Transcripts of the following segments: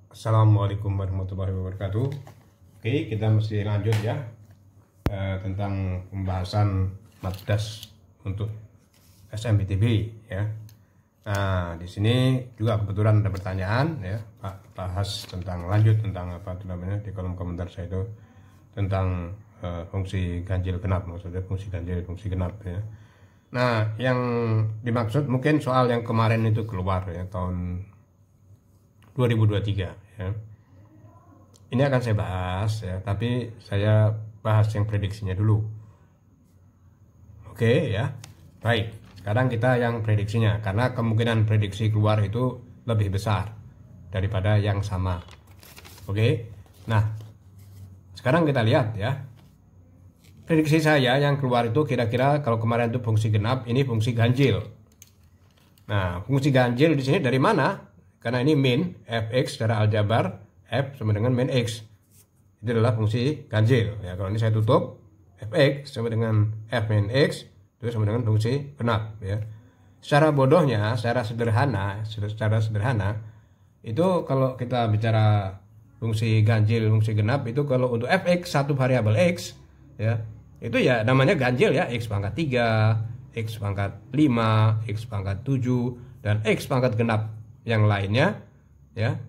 Assalamualaikum warahmatullahi wabarakatuh. Oke, kita mesti lanjut ya tentang pembahasan matdas untuk SMPTB ya. Nah, di sini juga kebetulan ada pertanyaan ya, Pak, bahas tentang lanjut tentang apa itu namanya di kolom komentar saya itu tentang fungsi ganjil genap, maksudnya fungsi ganjil, fungsi genap ya. Nah, yang dimaksud mungkin soal yang kemarin itu keluar ya tahun 2023 ya. Ini akan saya bahas ya, tapi saya bahas yang prediksinya dulu. Oke ya. Baik, sekarang kita yang prediksinya, karena kemungkinan prediksi keluar itu lebih besar daripada yang sama. Oke. Nah, sekarang kita lihat ya. Prediksi saya yang keluar itu kira-kira kalau kemarin itu fungsi genap, ini fungsi ganjil. Nah, fungsi ganjil di sini dari mana? Karena ini min fx secara aljabar f sama dengan min x, itu adalah fungsi ganjil ya. Kalau ini saya tutup, fx sama dengan f min x itu sama dengan fungsi genap ya. Secara bodohnya, secara sederhana itu kalau kita bicara fungsi ganjil, fungsi genap itu kalau untuk fx satu variabel x ya, itu ya namanya ganjil ya, x pangkat 3, x pangkat 5, x pangkat 7 dan x pangkat genap yang lainnya ya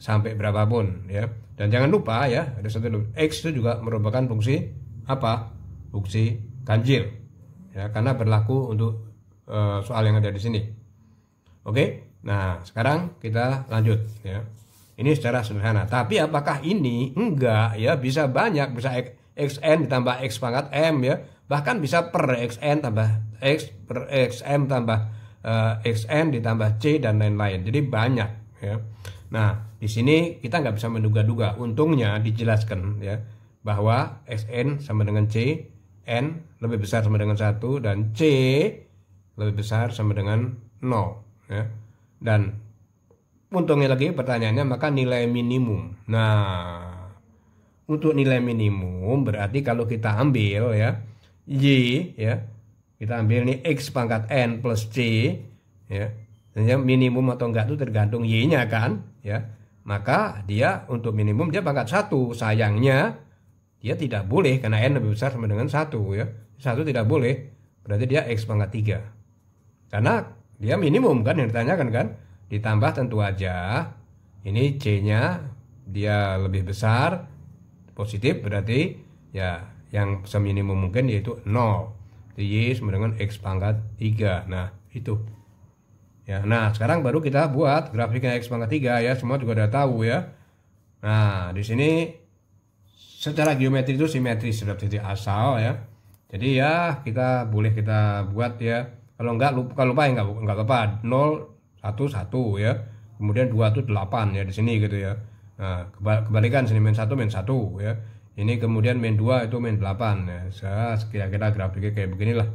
sampai berapapun ya. Dan jangan lupa ya, ada satu x itu juga merupakan fungsi apa? Fungsi ganjil ya, karena berlaku untuk soal yang ada di sini. Oke, nah sekarang kita lanjut ya. Ini secara sederhana, tapi apakah ini? Enggak ya, bisa banyak, bisa xn ditambah x pangkat m ya, bahkan bisa per xn tambah x per xm tambah xn ditambah c dan lain-lain. Jadi banyak ya. Nah, di sini kita nggak bisa menduga-duga. Untungnya dijelaskan ya bahwa xn sama dengan c, n lebih besar sama dengan 1 dan c lebih besar sama dengan 0 ya. Dan untungnya lagi pertanyaannya maka nilai minimum. Nah, untuk nilai minimum berarti kalau kita ambil ya y ya, kita ambil nih x pangkat n plus c ya, dan minimum atau enggak itu tergantung y-nya kan ya. Maka dia untuk minimum dia pangkat 1. Sayangnya dia tidak boleh karena n lebih besar sama dengan 1 ya. 1 tidak boleh, berarti dia x pangkat 3. Karena dia minimum kan yang ditanyakan kan. Ditambah tentu aja ini c-nya dia lebih besar, positif, berarti ya yang seminimum mungkin yaitu 0. Y sama dengan x pangkat 3. Nah itu ya. Nah sekarang baru kita buat grafiknya x pangkat 3 ya, semua juga udah tahu ya. Nah di sini secara geometri itu simetris sudah titik asal ya. Jadi ya kita boleh kita buat ya, kalau lupa ya nggak apa-apa. 0 1 1 ya, kemudian 2 itu 8 ya di sini gitu ya. Nah kebalikan sini min 1 ya. Ini kemudian min 2 itu min 8 ya. Kira-kira grafiknya kayak beginilah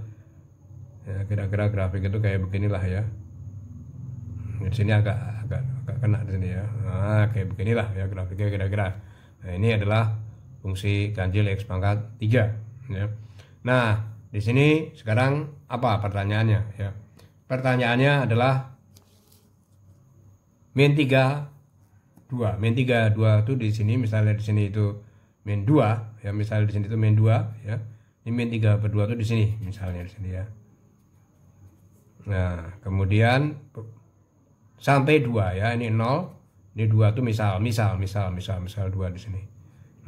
ya, kira-kira grafik itu kayak beginilah ya. Di sini agak kena di sini ya. Nah kayak beginilah ya grafiknya kira-kira. Nah ini adalah fungsi ganjil x pangkat 3 ya. Nah di sini sekarang apa pertanyaannya ya? Pertanyaannya adalah min 3 2 itu di sini, misalnya di sini itu min 2 ya, misalnya di sini itu min 2 ya. Ini min 3/2 itu di sini misalnya di sini ya. Nah, kemudian sampai 2 ya, ini 0, ini 2 itu misal 2 di sini.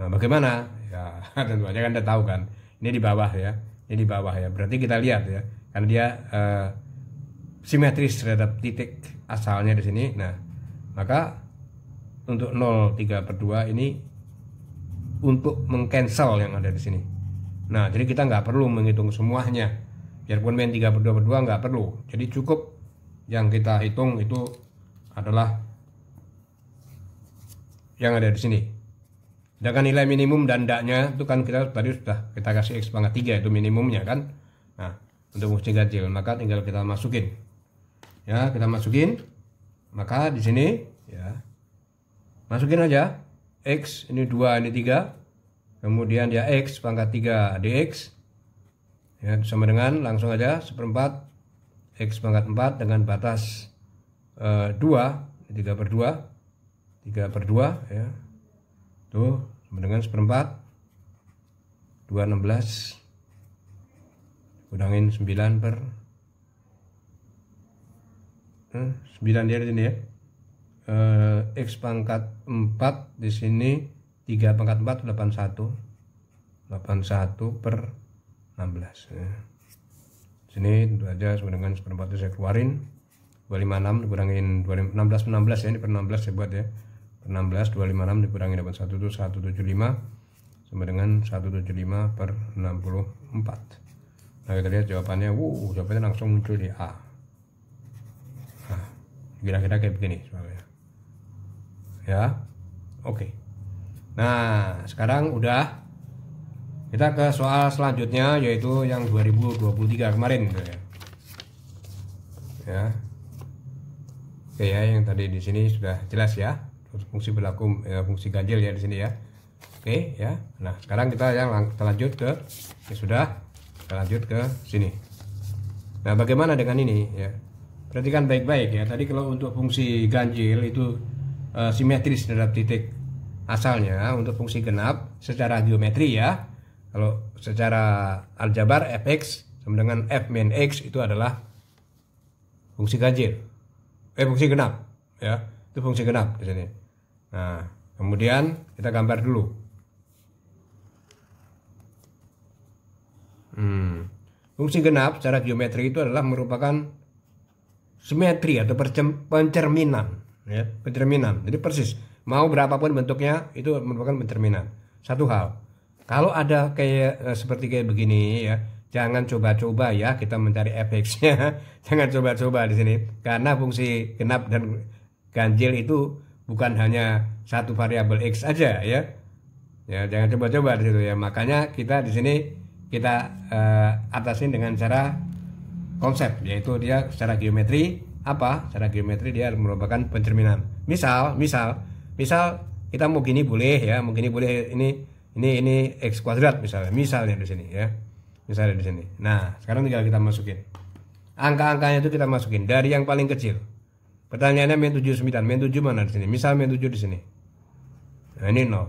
Nah, bagaimana? Ya, tentu aja kan Anda tahu kan. Ini di bawah ya. Ini di bawah ya. Berarti kita lihat ya, karena dia simetris terhadap titik asalnya di sini. Nah, maka untuk 0/3/2 ini untuk meng-cancel yang ada di sini. Nah, jadi kita nggak perlu menghitung semuanya. Biarpun min 3/2/2 nggak perlu. Jadi cukup yang kita hitung itu adalah yang ada di sini. Sedangkan nilai minimum dan ndaknya itu kan kita tadi sudah kita kasih x pangkat 3 itu minimumnya kan. Nah, untuk fungsi ganjil maka tinggal kita masukin. Ya, kita masukin. Maka di sini ya masukin aja x, ini 2, ini 3, kemudian dia x pangkat 3 dx ya, sama dengan langsung aja 1/4 x pangkat 4 dengan batas 2, 3/2 3/2 ya. Tuh sama dengan 1/4. 2/16 kurangin 9 dia di sini ya. X pangkat 4 di sini 3 pangkat 4 81 per 16 ya. Sini tentu aja sama dengan 1/4 saya keluarin 256 dikurangin 16 ya, ini per 16 saya buat ya, per 16 256 dikurangin 81 itu 175 sama dengan 175 per 64. Nah kita lihat jawabannya, jawabannya langsung muncul di A. Nah kira-kira kayak begini soalnya ya. Oke. Nah sekarang udah, kita ke soal selanjutnya yaitu yang 2023 kemarin gitu ya. Ya. Oke ya, yang tadi di sini sudah jelas ya. Fungsi berlaku fungsi ganjil ya di sini ya. Oke ya. Nah, sekarang kita lanjut ke kita lanjut ke sini. Nah, bagaimana dengan ini ya? Perhatikan baik-baik ya. Tadi kalau untuk fungsi ganjil itu simetris terhadap titik asalnya, untuk fungsi genap secara geometri ya. Kalau secara aljabar fx sama dengan f min x itu adalah fungsi ganjil. Fungsi genap ya. Itu fungsi genap di sini. Nah, kemudian kita gambar dulu. Fungsi genap secara geometri itu adalah merupakan simetri atau pencerminan ya, pencerminan. Jadi persis mau berapapun bentuknya itu merupakan pencerminan. Satu hal, kalau ada seperti kayak begini ya, jangan coba-coba ya kita mencari fx-nya. Jangan coba-coba di sini karena fungsi genap dan ganjil itu bukan hanya satu variabel x aja ya. Ya, jangan coba-coba di situ ya. Makanya kita di sini kita atasin dengan cara konsep, yaitu dia secara geometri apa? Secara geometri dia merupakan pencerminan. Misal kita mau gini boleh ya, mau gini boleh, ini x kuadrat misalnya di sini ya. Misalnya di sini. Nah, sekarang tinggal kita masukin. Angka-angkanya itu kita masukin dari yang paling kecil. Pertanyaannya min 79, min 7 mana di sini? Misal min 7 di sini. Nah, ini 0.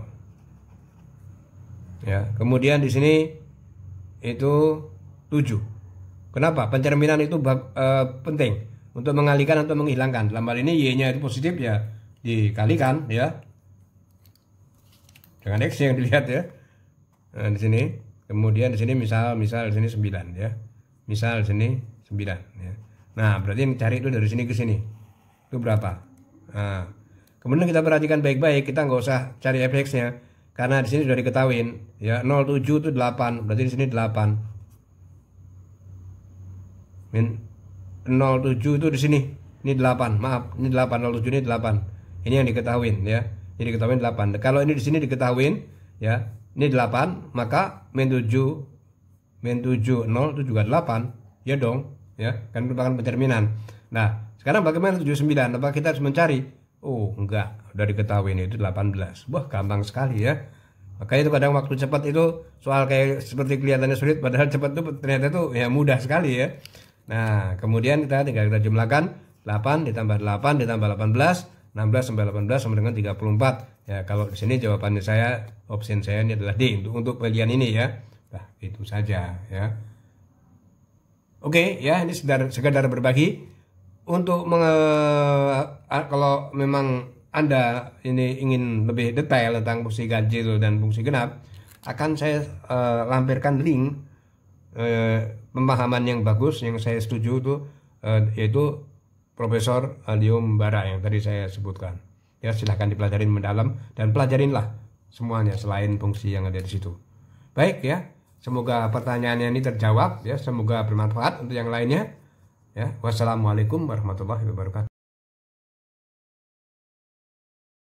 Ya, kemudian di sini itu 7. Kenapa? Pencerminan itu penting untuk mengalihkan atau menghilangkan. Dalam hal ini y-nya itu positif ya dikalikan ya dengan x yang dilihat ya. Nah, di sini. Kemudian di sini misal di sini 9 ya. Misal di sini 9 ya. Nah, berarti yang cari itu dari sini ke sini. Itu berapa? Nah, kemudian kita perhatikan baik-baik, kita nggak usah cari fx-nya. Karena di sini sudah diketahuin ya, 07 itu 8, berarti di sini 8. Min 07 itu di sini. Ini 8, maaf, ini 8, 07 ini 8. Ini yang diketahuin ya. Ini diketahuin 8. Kalau ini di sini diketahuin ya, ini 8, maka min 7 0 itu juga 8. Ya dong, ya, kan merupakan pencerminan. Nah, sekarang bagaimana 79? Apa kita harus mencari? Oh, enggak, udah diketahui itu 18. Wah, gampang sekali ya. Makanya itu kadang waktu cepat itu soal kayak seperti kelihatannya sulit, padahal cepat itu ternyata itu ya mudah sekali ya. Nah, kemudian kita tinggal kita jumlahkan 8 ditambah 8 ditambah 18, 16 sampai 18 sama dengan 34. Ya, kalau di sini jawabannya saya, opsi saya ini adalah D untuk pilihan ini ya. Nah, itu saja ya. Oke, ya, ini sekedar berbagi. Untuk kalau memang Anda ini ingin lebih detail tentang fungsi ganjil dan fungsi genap, akan saya lampirkan link pemahaman yang bagus yang saya setuju itu yaitu Profesor Aldio Mbara yang tadi saya sebutkan. Ya, silahkan dipelajarin mendalam dan pelajarinlah semuanya selain fungsi yang ada di situ. Baik ya, semoga pertanyaannya ini terjawab ya, semoga bermanfaat untuk yang lainnya. Ya, wassalamualaikum warahmatullahi wabarakatuh.